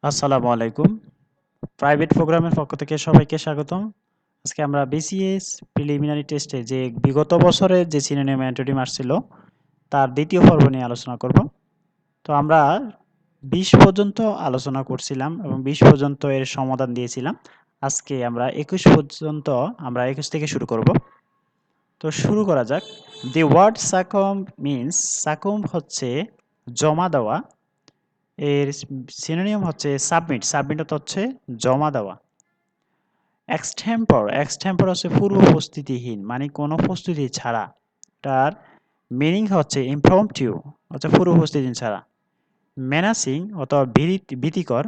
আসসালামু আলাইকুম। প্রাইভেট প্রোগ্রামের পক্ষ থেকে সবাইকে স্বাগতম। আজকে আমরা BCS প্রিলিমিনারি টেস্টে যে বিগত বছরে যে সিনোনিম অ্যান্টোনিম আসছিল তার দ্বিতীয় পর্ব নিয়ে আলোচনা করব। তো আমরা 20 পর্যন্ত আলোচনা করছিলাম এবং 20 পর্যন্ত এর সমাধান দিয়েছিলাম। আজকে আমরা 21 পর্যন্ত 21 থেকে শুরু করব। তো শুরু করা যাক। দি ওয়ার্ড সাকম্ব মিন্স সাকম্ব হচ্ছে জমা দেওয়া। এর সিনোনিম হচ্ছে সাবমিট। সাবমিট হচ্ছে জমা দেওয়া। এক্সটেম্পর হচ্ছে পূর্ব প্রস্তুতিহীন, মানে কোনো প্রস্তুতি ছাড়া। তার মিনিং হচ্ছে ইমপ্রম্পটু, অর্থাৎ পূর্ব প্রস্তুতি ছাড়া। মেনাসিং অথবা ভীতিকর,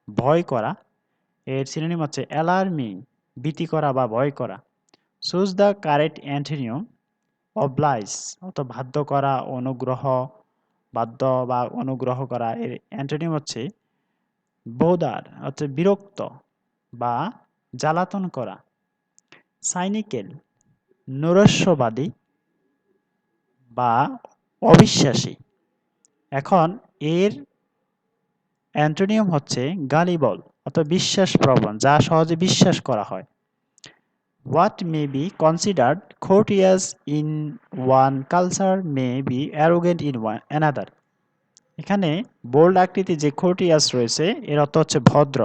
ভয় করা। এর সিনোনিম হচ্ছে অ্যালার্মিং, ভীতি করা বা ভয় করা। Choose the correct antonym. Oblige অথবা বাধ্য করা, অনুগ্রহ, বাধ্য বা অনুগ্রহ করা। এর অ্যান্টোনিম হচ্ছে বোদার, অর্থাৎ বিরক্ত বা জ্বালাতন করা। সাইনিকেল নৈরাশ্যবাদী বা অবিশ্বাসী। এখন এর অ্যান্টোনিম হচ্ছে গালিবল, অর্থাৎ বিশ্বাসপ্রবণ, যা সহজে বিশ্বাস করা হয়। What may be considered courteous in one culture may be arrogant in another. এখানে বোল্ড আকৃতি যে courteous রয়েছে এর অর্থ হচ্ছে ভদ্র।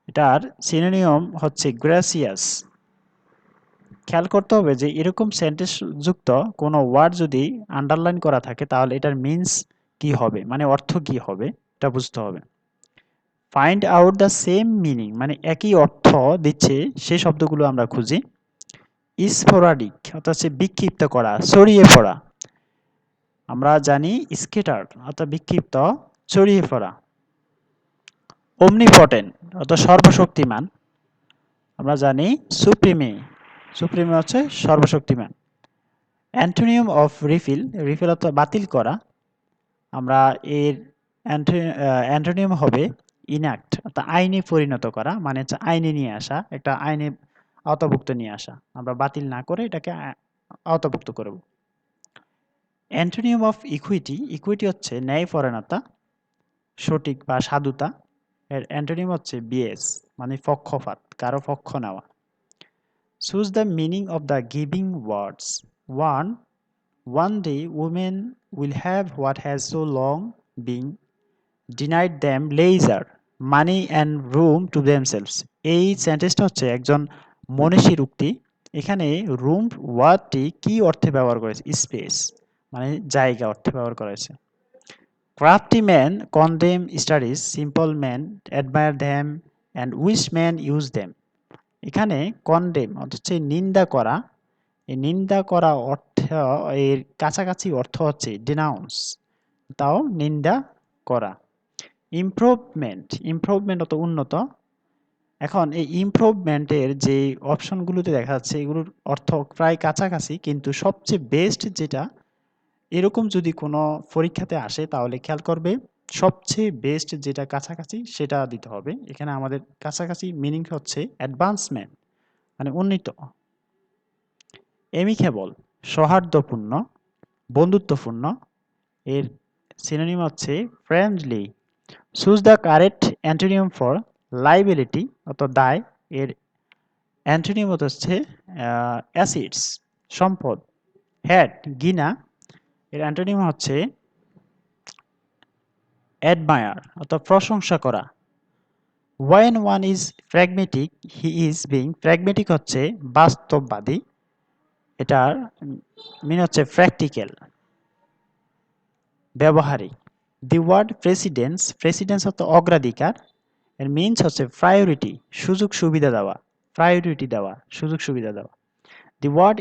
এটার সিনোনিম হচ্ছে গ্রেসিয়াস। খেয়াল করতে হবে যে এরকম সেন্টেন্স যুক্ত কোনো ওয়ার্ড যদি আন্ডারলাইন করা থাকে তাহলে এটার মিন্স কি হবে, মানে অর্থ কি হবে এটা বুঝতে হবে। Find out the same meaning, মানে একই অর্থ দিচ্ছে সেই শব্দগুলো আমরা খুঁজি। স্পোরাডিক অর্থাৎ হচ্ছে বিক্ষিপ্ত করা, ছড়িয়ে পড়া। আমরা জানি স্কেটার অর্থাৎ বিক্ষিপ্ত, ছড়িয়ে পড়া। ওমনিপটেন্ট অর্থাৎ সর্বশক্তিমান। আমরা জানি সুপ্রিমে, সুপ্রিমে হচ্ছে সর্বশক্তিমান। অ্যান্টোনিম অফ রিফিল, রিফিল অর্থাৎ বাতিল করা। আমরা এর অ্যান্টোনিম হবে ইনঅ্যাক্ট, অর্থাৎ আইনে পরিণত করা, মানে হচ্ছে আইনে নিয়ে আসা, একটা আইনে আওতাভুক্ত নিয়ে আসা। আমরা বাতিল না করে এটাকে আওতাভুক্ত করব। অ্যান্টোনিম অফ ইকুইটি, ইকুইটি হচ্ছে ন্যায়পরায়ণতা, সঠিক বা সাধুতা। এর অ্যান্টোনিম হচ্ছে বিএস, মানে পক্ষপাত, কারো পক্ষ নেওয়া। Choose the meaning of the giving words. One day women will have what has so long been denied them, leisure, money and room to themselves. এই সেন্টেন্সটা হচ্ছে একজন মনীষীর উক্তি। এখানে রুম ওয়ার্ডটি কি অর্থে ব্যবহার করেছে? স্পেস, মানে জায়গা অর্থে ব্যবহার করেছে। Crafty men condemn studies, simple men admire them and wish men use them. এখানে কন্ডেম হচ্ছে নিন্দা করা। এই নিন্দা করা অর্থ, এর কাছাকাছি অর্থ হচ্ছে ডিনাউন্স, তাও নিন্দা করা। ইমপ্রুভমেন্ট, ইমপ্রুভমেন্ট অত উন্নত। এখন এই ইমপ্রুভমেন্টের যে অপশনগুলোতে দেখা যাচ্ছে এগুলোর অর্থ প্রায় কাছাকাছি, কিন্তু সবচেয়ে বেস্ট যেটা, এরকম যদি কোনো পরীক্ষাতে আসে তাহলে খেয়াল করবে সবচেয়ে বেস্ট যেটা কাছাকাছি সেটা দিতে হবে। এখানে আমাদের কাছাকাছি মিনিং হচ্ছে অ্যাডভান্সমেন্ট, মানে উন্নীত। এমিকেবল সৌহার্দ্যপূর্ণ, বন্ধুত্বপূর্ণ। এর সিনোনিম হচ্ছে friendly. Choose the correct antonym for liability, অর্থাৎ দায়। এর অ্যান্টোনিম হচ্ছে অ্যাসিডস, সম্পদ। হ্যাট ঘৃণা। এর অ্যান্টোনিম হচ্ছে অ্যাডমায়ার, অর্থাৎ প্রশংসা করা। When one is pragmatic he is being, pragmatic হচ্ছে বাস্তববাদী, এটার মিন হচ্ছে প্র্যাকটিক্যাল, ব্যবহারিক। দি ওয়ার্ড প্রেসিডেন্স, প্রেসিডেন্স অর্থ অগ্রাধিকার। এর মিনস হচ্ছে প্রায়োরিটি, সুযোগ সুবিধা দেওয়া, প্রায়োরিটি দেওয়া, সুযোগ সুবিধা দেওয়া। দি ওয়ার্ড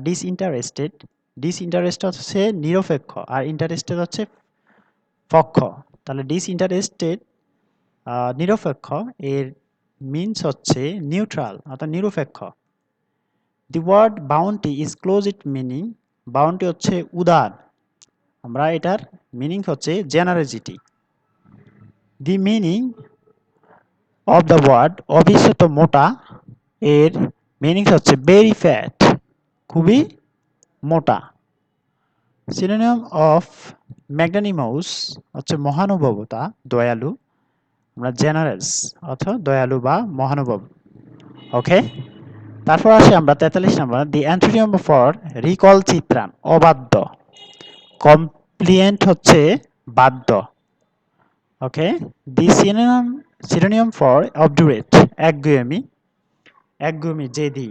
ডিসইন্টারেস্টেড, ডিসইন্টারেস্টেড হচ্ছে নিরপেক্ষ আর ইন্টারেস্টেড হচ্ছে পক্ষ। তাহলে ডিসইন্টারেস্টেড নিরপেক্ষ, এর মিনস হচ্ছে নিউট্রাল অর্থাৎ নিরপেক্ষ। The word bounty is close it meaning, bounty হচ্ছে উদার, আমরা এটার মিনিং হচ্ছে generosity. The meaning of the word অবিশ্বাত মোটা, এর মিনিং হচ্ছে ভেরি ফ্যাট, খুবই মোটা। সিনোনিম অফ ম্যাগনানিমাস হচ্ছে মহানুভবতা, দয়ালু। আমরা জেনারেস অর্থাৎ দয়ালু বা মহানুভব। ওকে, তারপর আসি আমরা 43 নম্বর, দি অ্যান্টোনিম ফর রিকল চিত্রান, অবাধ্য। কমপ্লিয়েন্ট হচ্ছে বাধ্য। ওকে, দি সিনোনিম ফর অবডুরেট, একগুঁয়েমি। একগুঁয়েমি জেদি,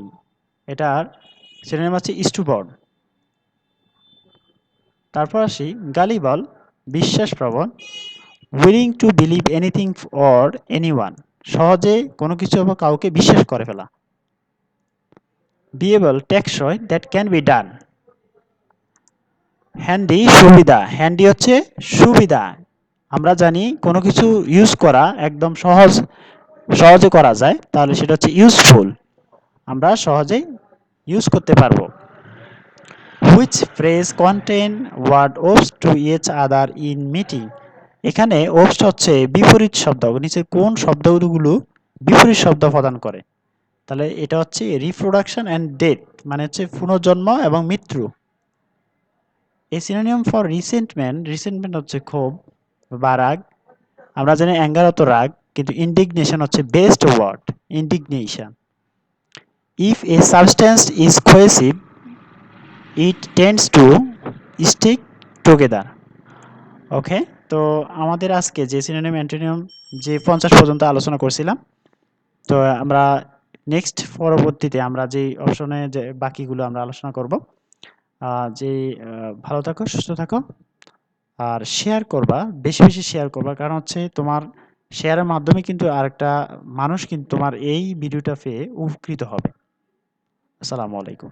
এটার সিনোনিম হচ্ছে স্টুবর্ন। তারপর আসি গালিবল, বিশ্বাসপ্রবণ। Willing to believe anything or anyone, সহজে কোনো কিছু বা কাউকে বিশ্বাস করে ফেলা। বিয়েবল, টেকসই, that can be done. Handy, সুবিধা। হ্যান্ডি হচ্ছে সুবিধা। আমরা জানি কোনো কিছু ইউজ করা একদম সহজে করা যায়, তাহলে সেটা হচ্ছে ইউজফুল, আমরা সহজেই ইউজ করতে পারবো। Which phrase contain word ops to each other in meeting, এখানে ওপস হচ্ছে বিপরীত শব্দ, নিচে কোন শব্দগুলো বিপরীত শব্দ প্রদান করে, তাহলে এটা হচ্ছে রিপ্রোডাকশন অ্যান্ড ডেথ, মানে হচ্ছে পুনর্জন্ম এবং মৃত্যু। A synonym for resentment, resentment হচ্ছে ক্ষোভ বা রাগ। আমরা জানি অ্যাঙ্গার অত রাগ, কিন্তু ইন্ডিগনেশন হচ্ছে best word, indignation. If a substance is cohesive it tends to stick together. Okay, তো আমাদের আজকে যে সিনোনিম অ্যান্টোনিম যে 50 পর্যন্ত আলোচনা করছিলাম, তো আমরা নেক্সট পরবর্তীতে আমরা যে অপশনে যে বাকিগুলো আমরা আলোচনা করব। যে ভালো থাকো, সুস্থ থাকো, আর শেয়ার করবা, বেশি বেশি শেয়ার করবা, কারণ হচ্ছে তোমার শেয়ারের মাধ্যমে কিন্তু আরেকটা মানুষ কিন্তু তোমার এই ভিডিওটা পেয়ে উপকৃত হবে। আসসালামু আলাইকুম।